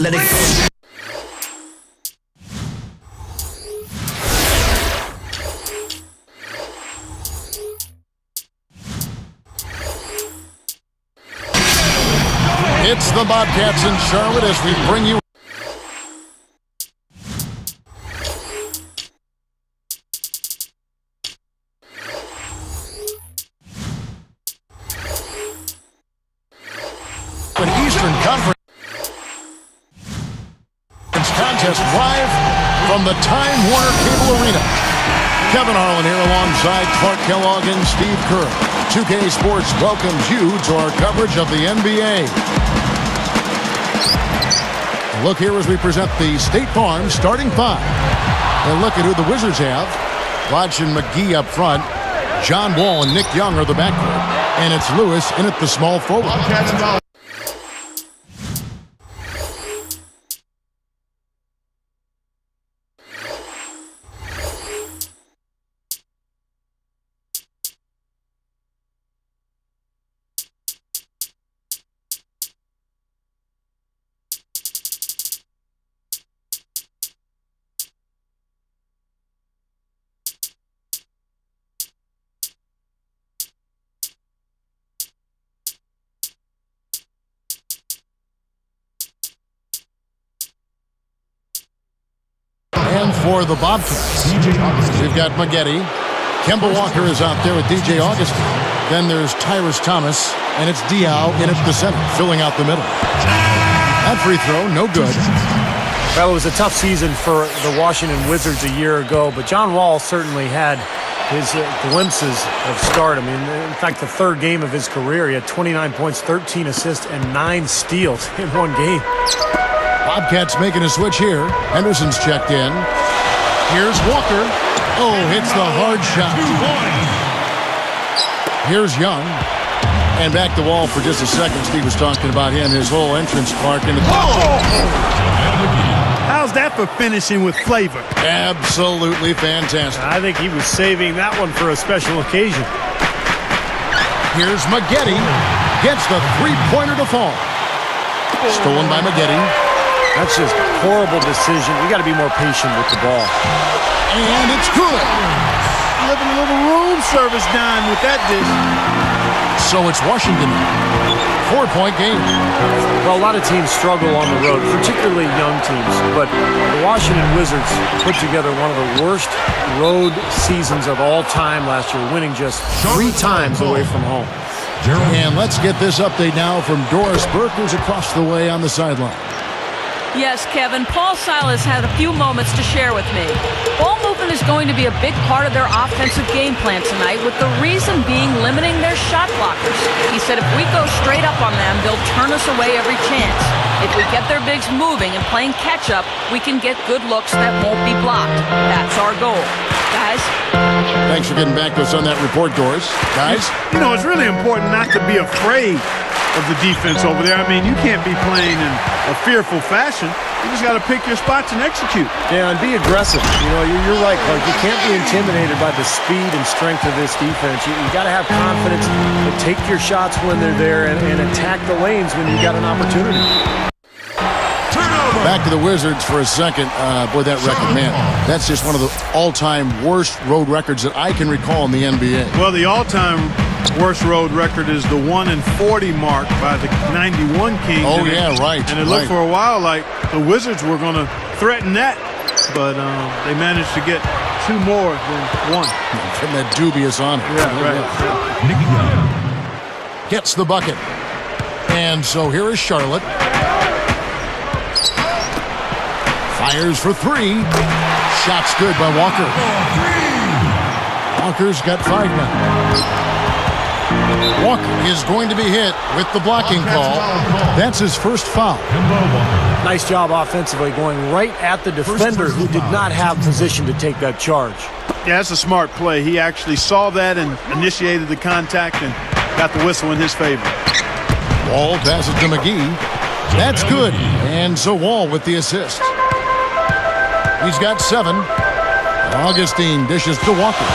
Let it go. It's the Bobcats in Charlotte as we bring you. An Eastern Conference contest live from the Time Warner Cable Arena. Kevin Harlan here alongside Clark Kellogg and Steve Kerr. 2K Sports welcomes you to our coverage of the NBA. Look here as we present the State Farm starting five. And look at who the Wizards have. Lodge and McGee up front. John Wall and Nick Young are the backcourt. And it's Lewis in at the small forward. And for the Bobcats, we've got Maggette. Kemba Walker is out there with DJ Augustin. Then there's Tyrus Thomas, and it's Diaw in at the center, filling out the middle. That free throw, no good. Well, it was a tough season for the Washington Wizards a year ago, but John Wall certainly had his glimpses of stardom. In fact, the third game of his career, he had 29 points, 13 assists, and 9 steals in one game. Bobcats making a switch here. Henderson's checked in. Here's Walker. Oh, hits the hard shot. Here's Young. And back to Wall for just a second. Steve was talking about him, his whole entrance, Clark. How's that for finishing with flavor? Absolutely fantastic. I think he was saving that one for a special occasion. Here's Maggette. Gets the three-pointer to fall. Stolen by Maggette. That's just a horrible decision. You got to be more patient with the ball. And it's good. Living a little room service down with that dish. So it's Washington. 4-point game. Well, a lot of teams struggle on the road, particularly young teams. But the Washington Wizards put together one of the worst road seasons of all time last year, winning just 3 times away from home. And let's get this update now from Doris Burke, who's across the way on the sideline. Yes, Kevin, Paul Silas had a few moments to share with me. Ball movement is going to be a big part of their offensive game plan tonight, with the reason being limiting their shot blockers. He said if we go straight up on them, they'll turn us away every chance. If we get their bigs moving and playing catch-up, we can get good looks that won't be blocked. That's our goal. Guys? Thanks for getting back to us on that report, Doris. Guys? You know, it's really important not to be afraid of the defense over there. I mean, you can't be playing in a fearful fashion. You just got to pick your spots and execute. Yeah, and be aggressive. You know, you're right, Clark. You can't be intimidated by the speed and strength of this defense. You got to have confidence to take your shots when they're there and attack the lanes when you got an opportunity. Back to the Wizards for a second. Boy, that record, man, that's just one of the all-time worst road records that I can recall in the NBA. Well, the all-time worst road record is the 1-40 mark by the 91 Kings. Oh, yeah, right. And it looked for a while like the Wizards were going to threaten that, but they managed to get 2 more than 1. From that dubious honor. Yeah, right. Nick Young gets the bucket. And so here is Charlotte. Fires for 3. Shot's good by Walker. Walker's got 5 now. Walker is going to be hit with the blocking call. That's his first foul. Nice job offensively, going right at the defender who did not have position to take that charge. Yeah, that's a smart play. He actually saw that and initiated the contact and got the whistle in his favor. Wall passes to McGee. That's good. And so Wall with the assist. He's got 7. Augustine dishes to Walker.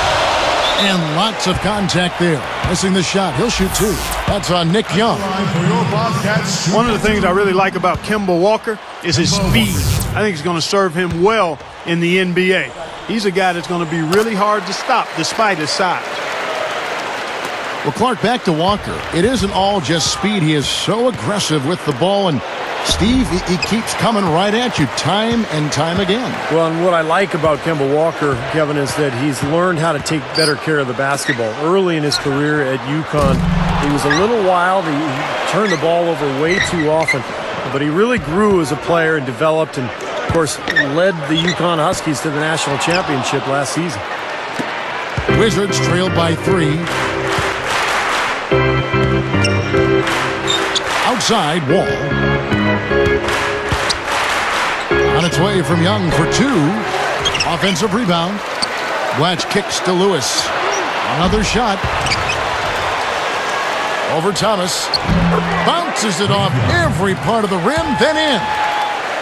And lots of contact there. Missing the shot. He'll shoot 2. That's on Nick Young. One of the things I really like about Kemba Walker is his speed. I think it's going to serve him well in the NBA. He's a guy that's going to be really hard to stop despite his size. Well, Clark, back to Walker. It isn't all just speed. He is so aggressive with the ball. And, Steve, he keeps coming right at you time and time again. Well, and what I like about Kemba Walker, Kevin, is that he's learned how to take better care of the basketball. Early in his career at UConn, he was a little wild. He turned the ball over way too often. But he really grew as a player and developed and, of course, led the UConn Huskies to the national championship last season. Wizards trailed by 3. Outside, Wall. On its way from Young for 2. Offensive rebound. Blatch kicks to Lewis. Another shot. Over Thomas. Bounces it off every part of the rim, then in.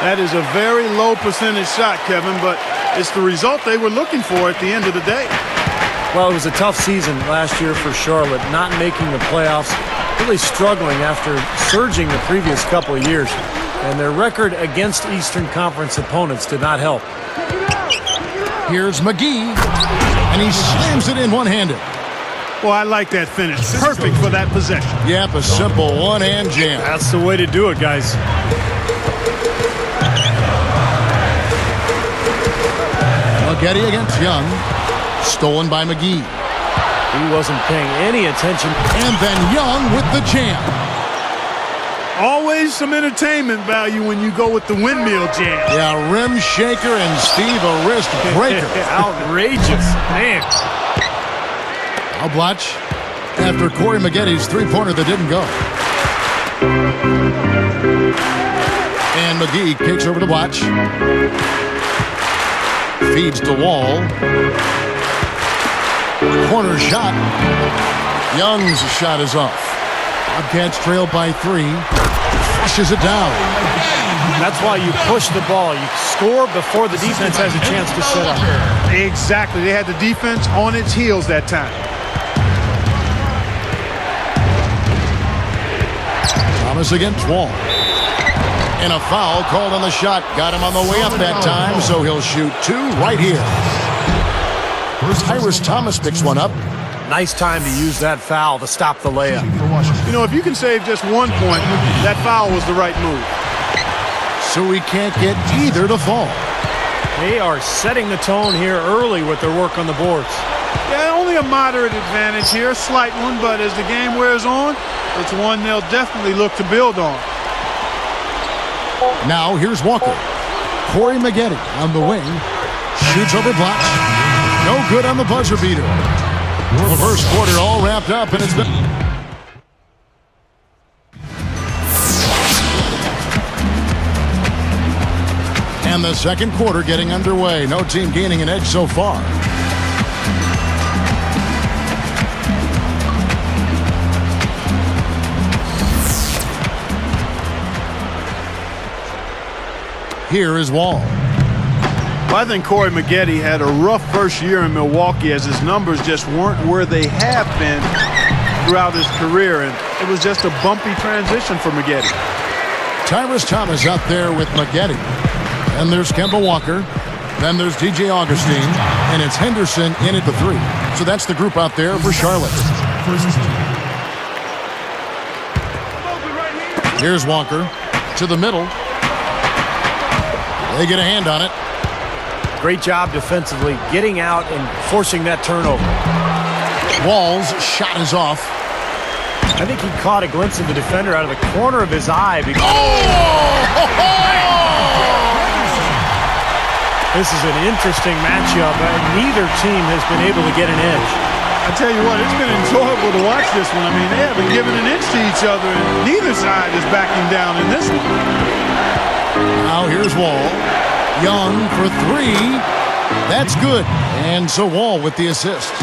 That is a very low percentage shot, Kevin, but it's the result they were looking for at the end of the day. Well, it was a tough season last year for Charlotte, not making the playoffs, really struggling after surging the previous couple of years. And their record against Eastern Conference opponents did not help. Here's McGee, and he slams it in one-handed. Well, I like that finish. Perfect for that possession. Yep, a simple one-hand jam. That's the way to do it, guys. Getty against Young. Stolen by McGee. He wasn't paying any attention. And then Young with the jam. Always some entertainment value when you go with the windmill jam. Yeah, rim shaker and Steve a wrist breaker. Outrageous. Man. Now Blatch after Corey Maggetti's three-pointer that didn't go. And McGee kicks over to Blatch. Feeds to Wall. Corner shot. Young's shot is off. Bobcats trail by 3. Flushes it down. That's why you push the ball. You score before the defense has a chance to set up. Exactly. They had the defense on its heels that time. Thomas against Wall. And a foul called on the shot. Got him on the way up that time, so he'll shoot 2 right here. Tyrus Thomas picks one up. Nice time to use that foul to stop the layup. You know, if you can save just 1 point, that foul was the right move. So he can't get either to fall. They are setting the tone here early with their work on the boards. Yeah, only a moderate advantage here, a slight one, but as the game wears on, it's one they'll definitely look to build on. Now here's Walker. Corey Maggetti on the wing. Shoots over Blatch. No good on the buzzer beater. The first quarter all wrapped up, and it's been... And the second quarter getting underway. No team gaining an edge so far. Here is Wall. Well, I think Corey Maggetti had a rough first year in Milwaukee as his numbers just weren't where they have been throughout his career, and it was just a bumpy transition for Maggetti. Tyrus Thomas out there with Maggetti. And there's Kemba Walker. Then there's DJ Augustine. And it's Henderson in at the 3. So that's the group out there for Charlotte. Here's Walker to the middle. They get a hand on it. Great job defensively, getting out and forcing that turnover. Wall's shot is off. I think he caught a glimpse of the defender out of the corner of his eye. Because this is an interesting matchup. Neither team has been able to get an edge. I tell you what, it's been enjoyable to watch this one. I mean, they haven't given an inch to each other, and neither side is backing down in this one. Now here's Wall. Young for 3. That's good. And so Wall with the assist.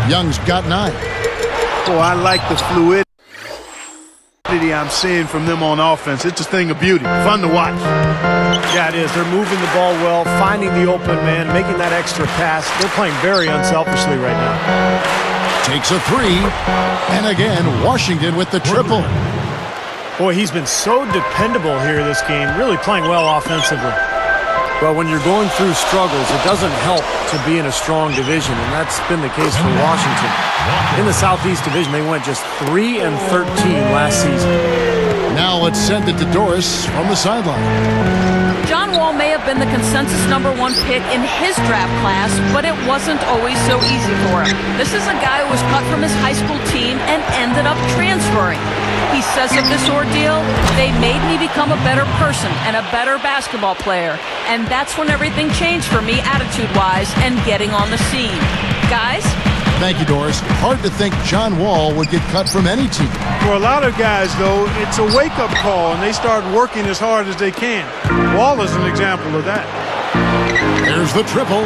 Young's got 9. Oh, I like the fluidity I'm seeing from them on offense. It's a thing of beauty. Fun to watch. Yeah, it is. They're moving the ball well, finding the open man, making that extra pass. They're playing very unselfishly right now. Takes a three. And again, Washington with the triple. Boy, he's been so dependable here this game, really playing well offensively. But when you're going through struggles, it doesn't help to be in a strong division, and that's been the case for Washington. In the Southeast Division, they went just 3-13 last season. Now let's send it to Doris from the sideline. John Wall may have been the consensus #1 pick in his draft class, but it wasn't always so easy for him. This is a guy who was cut from his high school team and ended up transferring. He says of this ordeal, they made me become a better person and a better basketball player. And that's when everything changed for me attitude-wise and getting on the scene. Guys? Thank you, Doris. Hard to think John Wall would get cut from any team. For a lot of guys, though, it's a wake-up call, and they start working as hard as they can. Wall is an example of that. There's the triple.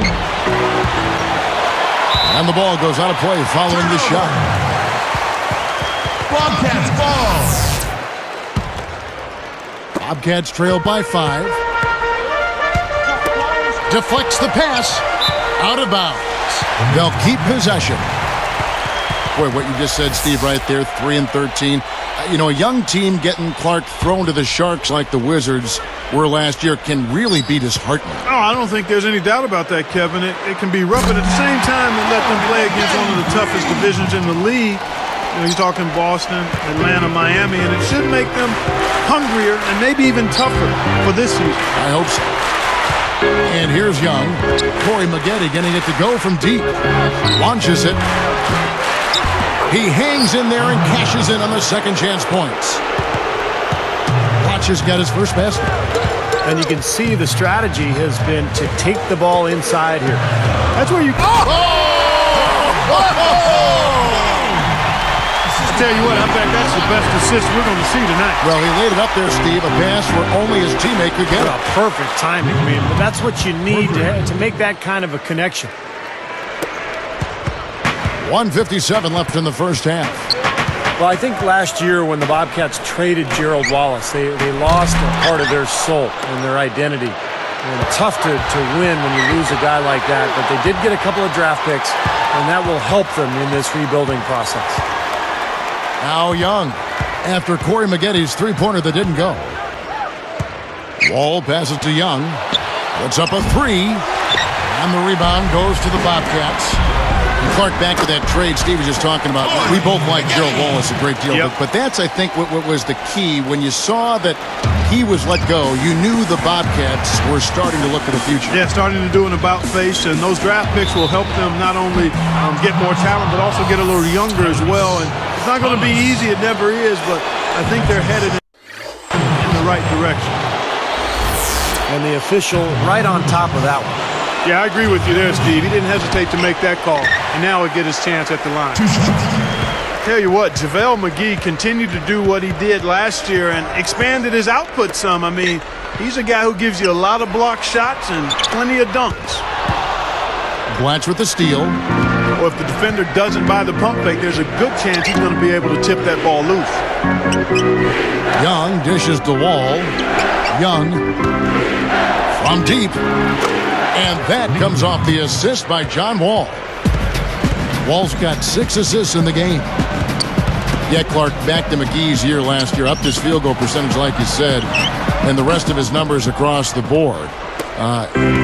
And the ball goes out of play following the shot. Bobcats ball. Bobcats trail by 5. Deflects the pass. Out of bounds. They'll keep possession. Boy, what you just said, Steve, right there, 3-13. You know, a young team getting Clark thrown to the Sharks like the Wizards were last year can really be disheartening. Oh, I don't think there's any doubt about that, Kevin. It can be rough, but at the same time, they let them play against one of the toughest divisions in the league. You know, he's talking Boston, Atlanta, Miami, and it should make them hungrier and maybe even tougher for this season. I hope so. And here's Young. Corey Maggette getting it to go from deep. Launches it. He hangs in there and cashes in on the second chance points. Watch has got his first basket. And you can see the strategy has been to take the ball inside here. That's where you... I tell you what, I bet that's the best assist we're going to see tonight. Well, he laid it up there, Steve, a pass where only his teammate could get it. Perfect timing, man. But that's what you need to make that kind of a connection. 1:57 left in the first half. Well, I think last year when the Bobcats traded Gerald Wallace, they lost a part of their soul and their identity. And tough to win when you lose a guy like that. But they did get a couple of draft picks, and that will help them in this rebuilding process. Now Young, after Corey Maggette's three-pointer that didn't go. Wall passes to Young. Puts up a three. And the rebound goes to the Bobcats. And Clark, back to that trade Steve was just talking about. We both like Gerald Wallace a great deal. Yep. But that's, I think, what was the key. When you saw that he was let go, you knew the Bobcats were starting to look to the future. Yeah, starting to do an about face, and those draft picks will help them not only get more talent, but also get a little younger as well. And it's not going to be easy. It never is, but I think they're headed in the right direction. And the official right on top of that one. Yeah, I agree with you there, Steve. He didn't hesitate to make that call, and now he'll get his chance at the line. Tell you what, JaVale McGee continued to do what he did last year and expanded his output some. I mean, he's a guy who gives you a lot of block shots and plenty of dunks. Blatch with the steal. Or if the defender doesn't buy the pump fake, there's a good chance he's going to be able to tip that ball loose. Young dishes to Wall. Young from deep. And that comes off the assist by John Wall. Wall's got 6 assists in the game. Yeah, Clark, back to McGee's year last year. Upped his field goal percentage, like you said. And the rest of his numbers across the board.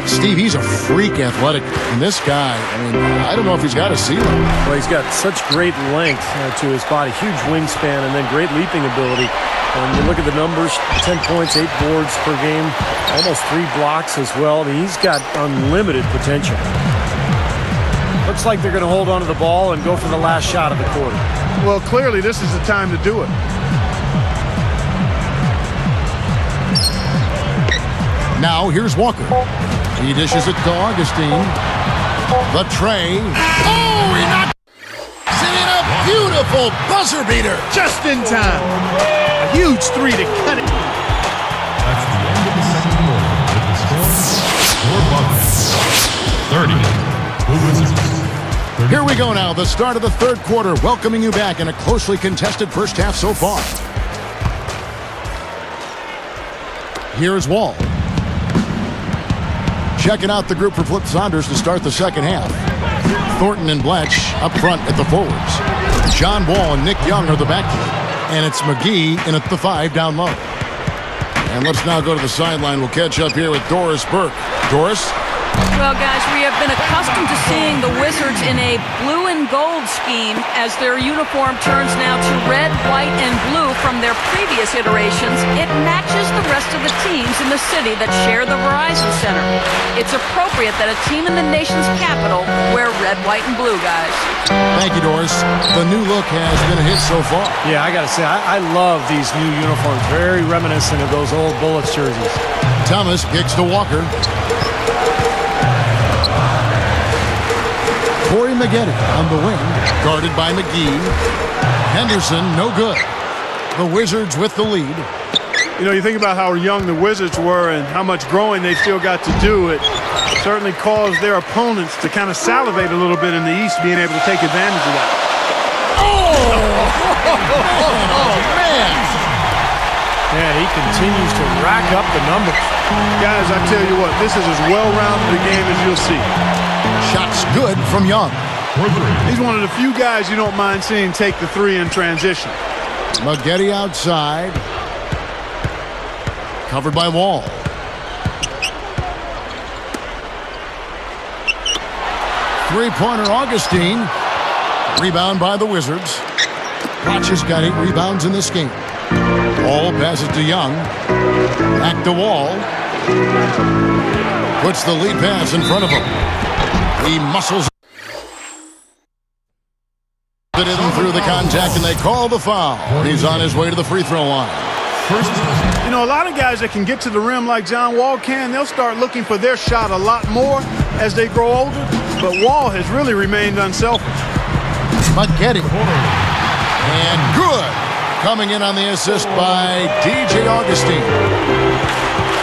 Steve, he's a freak athletic. And this guy, I mean, I don't know if he's got a ceiling. Well, he's got such great length to his body. Huge wingspan and then great leaping ability. When you look at the numbers, 10 points, 8 boards per game, almost 3 blocks as well. I mean, he's got unlimited potential. Looks like they're going to hold on to the ball and go for the last shot of the quarter. Well, clearly this is the time to do it. Now, here's Walker. He dishes it to Augustine. The tray. Oh, he knocked it in a beautiful buzzer beater. Just in time. A huge three to cut it. That's the end of the second quarter with the score Bobcats 30. The Wizards. Here we go now, the start of the third quarter, welcoming you back in a closely contested first half so far. Here's Wall. Checking out the group for Flip Saunders to start the second half. Thornton and Bletch up front at the forwards. John Wall and Nick Young are the backcourt. And it's McGee in at the 5 down low. And let's now go to the sideline. We'll catch up here with Doris Burke. Doris? Well, guys, we have been accustomed to seeing the Wizards in a blue and gold scheme as their uniform turns now to red, white, and blue from their previous iterations. It matches the rest of the teams in the city that share the Verizon Center. It's appropriate that a team in the nation's capital wear red, white, and blue, guys. Thank you, Doris. The new look has been a hit so far. Yeah, I got to say, I love these new uniforms. Very reminiscent of those old Bullets jerseys. Thomas kicks to Walker. Corey Maggette on the wing, guarded by McGee. Henderson, no good. The Wizards with the lead. You know, you think about how young the Wizards were and how much growing they still got to do. It certainly caused their opponents to kind of salivate a little bit in the East, being able to take advantage of that. Oh, man. Man, he continues to rack up the numbers. Guys, I tell you what, this is as well-rounded a game as you'll see. Shots good from Young. He's one of the few guys you don't mind seeing take the 3 in transition. Maggette outside. Covered by Wall. Three-pointer Augustine. Rebound by the Wizards. Watch has got 8 rebounds in this game. Wall passes to Young. Back to Wall. Puts the lead pass in front of him. He muscles it in through the contact, and they call the foul. He's on his way to the free throw line. You know, a lot of guys that can get to the rim like John Wall can, they'll start looking for their shot a lot more as they grow older. But Wall has really remained unselfish. Maggette. And good. Coming in on the assist by DJ Augustine.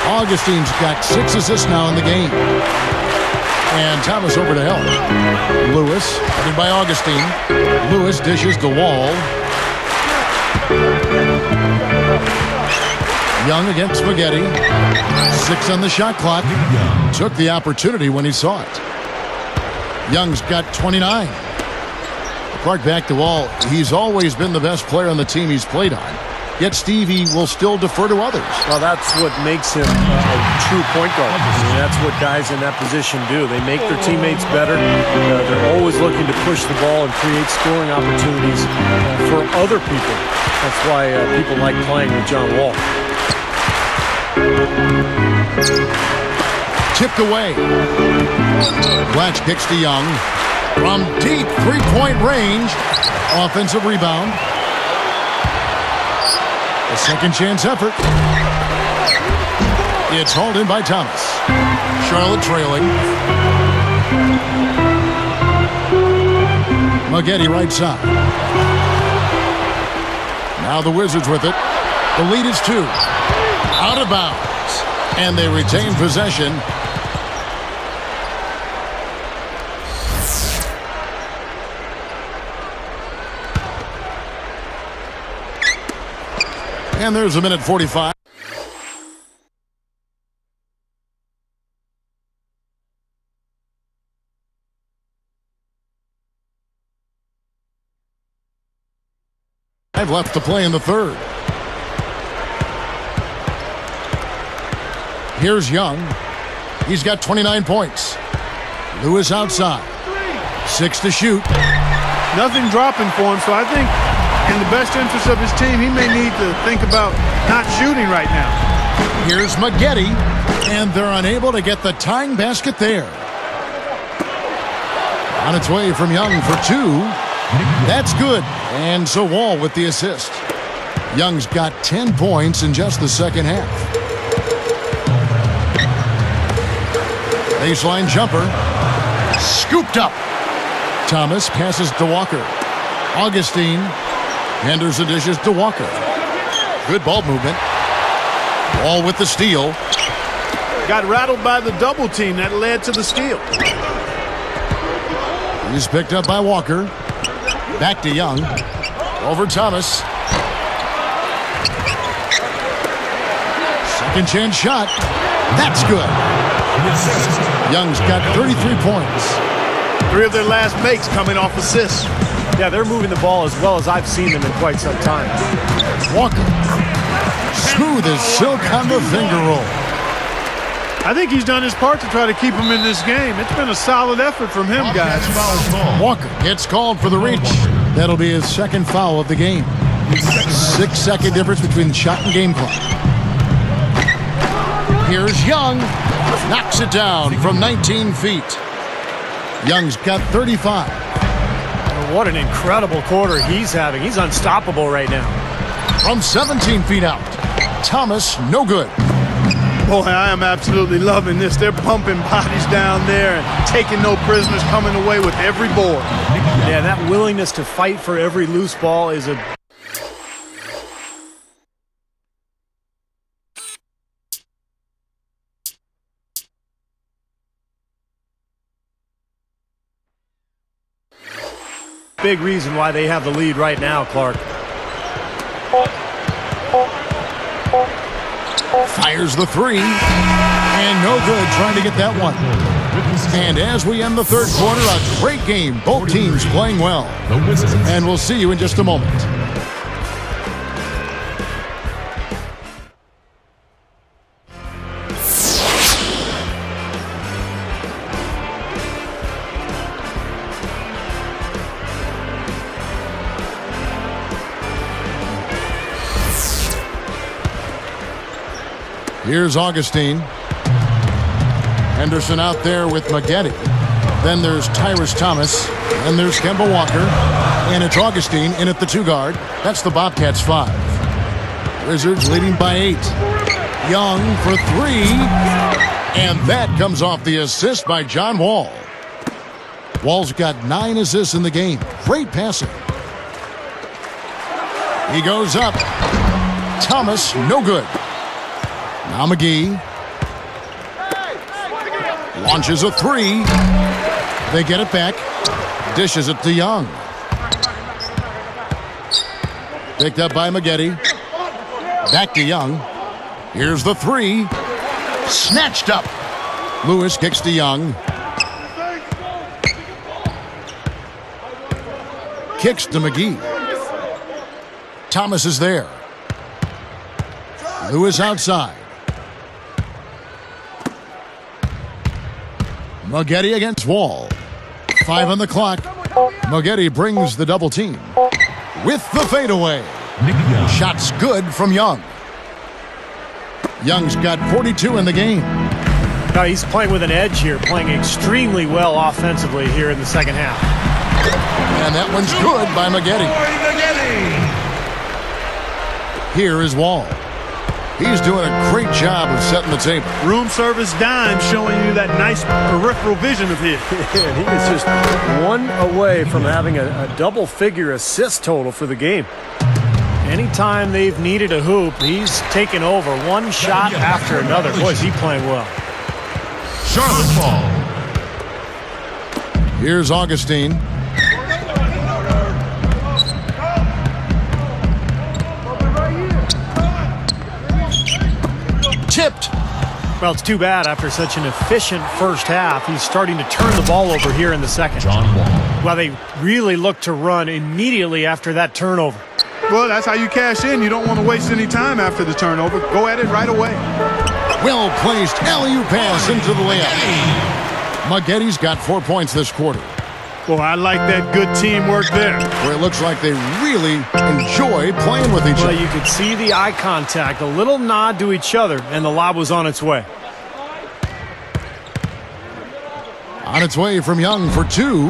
Augustine's got 6 assists now in the game. And Thomas over to help. Lewis, headed by Augustine. Lewis dishes the Wall. Young against Maggette. 6 on the shot clock. Took the opportunity when he saw it. Young's got 29. Clark back to Wall. He's always been the best player on the team he's played on. Yet Stevie will still defer to others. Well, that's what makes him a true point guard. I mean, that's what guys in that position do. They make their teammates better. They're always looking to push the ball and create scoring opportunities for other people. That's why people like playing with John Wall. Tipped away. Blatch kicks to Young. From deep three-point range. Offensive rebound. A second chance effort. It's hauled in by Thomas. Charlotte trailing. Maggette right side. Now the Wizards with it. The lead is 2. Out of bounds. And they retain possession. And there's a minute 45. Left to play in the third. Here's Young. He's got 29 points. Lewis outside. 6 to shoot. Nothing dropping for him, so I think in the best interest of his team, he may need to think about not shooting right now. Here's Maggette, and they're unable to get the tying basket there. On its way from Young for 2. That's good. And so Wall with the assist. Young's got 10 points in just the second half. Baseline jumper. Scooped up. Thomas passes to Walker. Augustine. Henderson dishes to Walker. Good ball movement. Wall with the steal. Got rattled by the double team that led to the steal. He's picked up by Walker. Back to Young. Over Thomas. Second chance shot. That's good. The assist. Young's got 33 points. 3 of their last makes coming off assists. Yeah, they're moving the ball as well as I've seen them in quite some time. Walker. Smooth as silk on the finger roll. I think he's done his part to try to keep him in this game. It's been a solid effort from him, guys. Foul call. Walker gets called for the reach. That'll be his second foul of the game. 6-second difference between the shot and game clock. Here's Young. Knocks it down from 19 feet. Young's got 35. What an incredible quarter he's having. He's unstoppable right now. From 17 feet out. Thomas, no good. Boy, I am absolutely loving this. They're pumping bodies down there and taking no prisoners, coming away with every board. Yeah, that willingness to fight for every loose ball is a big reason why they have the lead right now, Clark. Fires the three. And no good trying to get that one. And as we end the third quarter, a great game. Both teams playing well. The Wizards. And we'll see you in just a moment. Here's Augustine. Henderson out there with Maggette. Then there's Tyrus Thomas. Then there's Kemba Walker. And it's Augustine in at the 2 guard. That's the Bobcats 5. Wizards leading by 8. Young for 3. And that comes off the assist by John Wall. Wall's got 9 assists in the game. Great passing. He goes up. Thomas, no good. Now McGee launches a 3. They get it back. Dishes it to Young. Picked up by Maggette. Back to Young. Here's the 3. Snatched up. Lewis kicks to Young. Kicks to McGee. Thomas is there. Lewis outside. Maggette against Wall. 5 on the clock. Maggette brings the double team. With the fadeaway. Nick Young. Shots good from Young. Young's got 42 in the game. Now he's playing with an edge here, playing extremely well offensively here in the second half. And that one's good by Maggette. Here is Wall. He's doing a great job of setting the table. Room service dime showing you that nice peripheral vision of his. And he is just 1 away from having a double-figure assist total for the game. Anytime they've needed a hoop, he's taken over 1 shot after another. Boy, is he playing well. Charlotte Ball. Here's Augustine. Tipped. Well, it's too bad after such an efficient first half. He's starting to turn the ball over here in the second. John Wall. Well, they really look to run immediately after that turnover. Well, that's how you cash in. You don't want to waste any time after the turnover. Go at it right away. Well placed alley-oop pass into the layup. Maggette's got 4 points this quarter. Well, I like that good teamwork there. Where it looks like they really enjoy playing with each Well, other. you could see the eye contact, a little nod to each other, and the lob was on its way. On its way from Young for 2.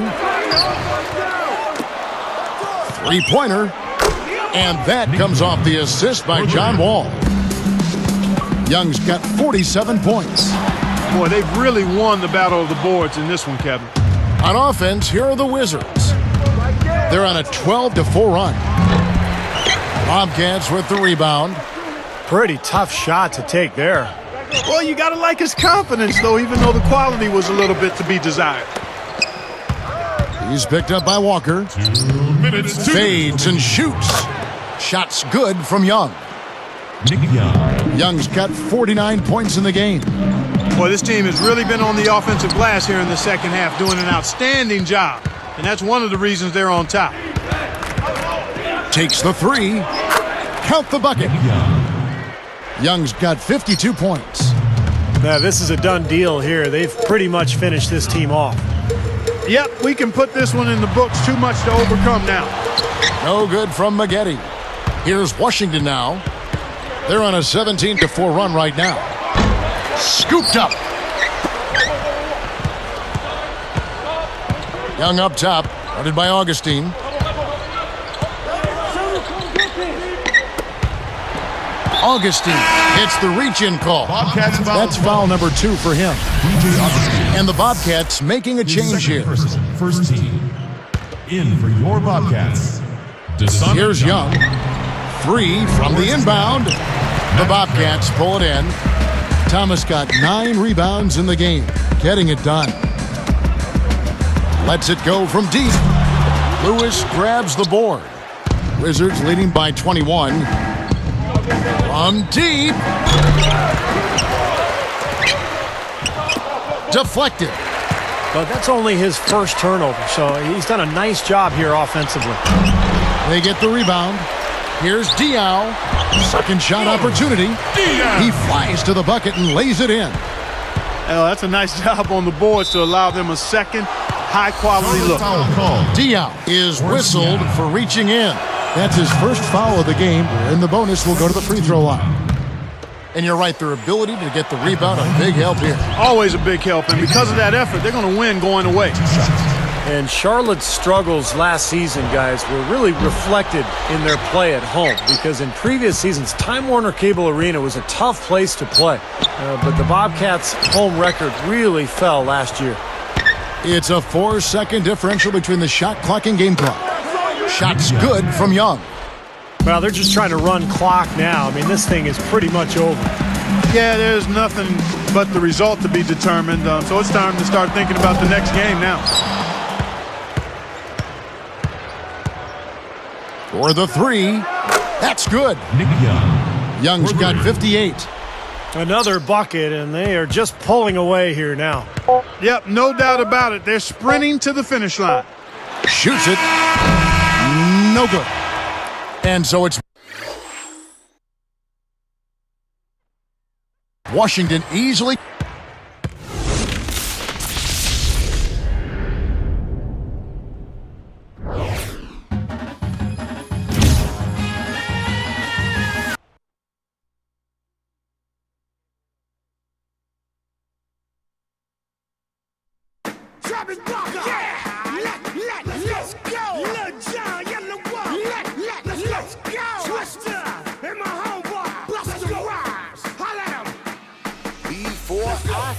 3-pointer. And that comes off the assist by John Wall. Young's got 47 points. Boy, they've really won the battle of the boards in this one, Kevin. On offense, here are the Wizards. They're on a 12-4 run. Bobcats with the rebound. Pretty tough shot to take there. Well, you got to like his confidence, though, even though the quality was a little bit to be desired. He's picked up by Walker. 2 minutes. Fades and shoots. Shots good from Young. Nick Young. Young's got 49 points in the game. Boy, this team has really been on the offensive glass here in the second half, doing an outstanding job. And that's one of the reasons they're on top. Takes the three. Count the bucket. Young's got 52 points. Now, this is a done deal here. They've pretty much finished this team off. Yep, we can put this one in the books. Too much to overcome now. No good from Maggette. Here's Washington now. They're on a 17-4 run right now. Scooped up. Young up top, guarded by Augustine. Augustine hits the reach-in call. Bobcats foul. That's foul number 2 for him. DJ Augustine. And the Bobcats making a change here. First team. In for your Bobcats. DeSoto Here's Young. 3 from the inbound. The Bobcats pull it in. Thomas got 9 rebounds in the game, getting it done. Lets it go from deep. Lewis grabs the board. Wizards leading by 21. From deep. Deflected. But that's only his first turnover, so he's done a nice job here offensively. They get the rebound. Here's Diaw. Second shot opportunity. He flies to the bucket and lays it in. Oh, that's a nice job on the boards to allow them a second high-quality look. foul call. Diaw is whistled for reaching in. That's his first foul of the game, and the bonus will go to the free throw line. And you're right, their ability to get the rebound, a big help here. Always a big help, and because of that effort, they're going to win going away. And Charlotte's struggles last season, guys, were really reflected in their play at home because in previous seasons, Time Warner Cable Arena was a tough place to play. But the Bobcats' home record really fell last year. It's a 4-second differential between the shot clock and game clock. Shot's good from Young. Well, they're just trying to run clock now. I mean, this thing is pretty much over. Yeah, there's nothing but the result to be determined, so it's time to start thinking about the next game now. For the 3, that's good. Nick Young. Young's got 58. Another bucket, and they are just pulling away here now. Yep, no doubt about it. They're sprinting to the finish line. Shoots it. No good. And so it's Washington easily.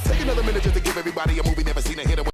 Take another minute just to give everybody a movie never seen a hit.